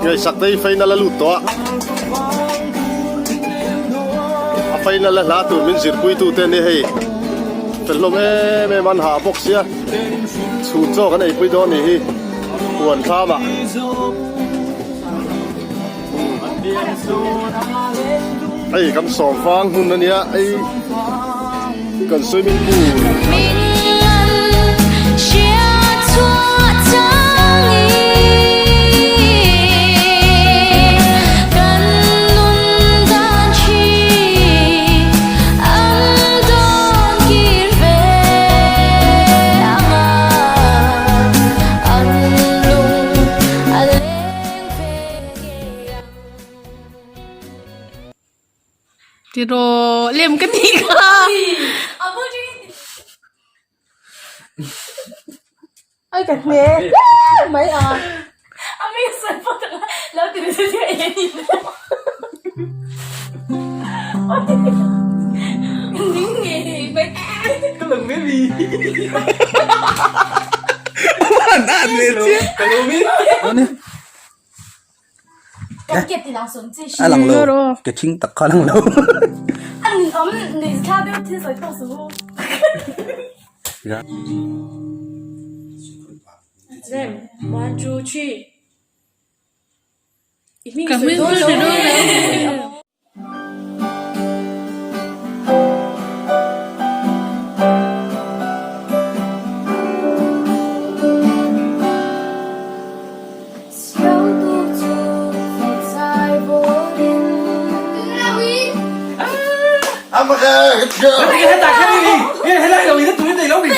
Ngay sak tay fay na laluto fay na lato min circuit tu ten hey pelom me man ha box ya chu cho kan ei pui do ni hi puan tha ma ai kan som fang hun na nia ai kan swimming pool Tiro lem ketiga. Apa je? Ai cả mẹ mấy à. Apa yang saya potong? Lalu tidak saja ini. Ini baik. Kalau baby. Mana ni? Kalau baby. Mana? Kaget di langsung sih. Alang lo. Kecing tak kalang lo. Anh ấm你差不多天水到时候。Rem, 1, 2, 3. Kami sudah Ama ka, let's go. Cái hết tài cái đi. Cái hết lại rồi, hết túi này lâu đi.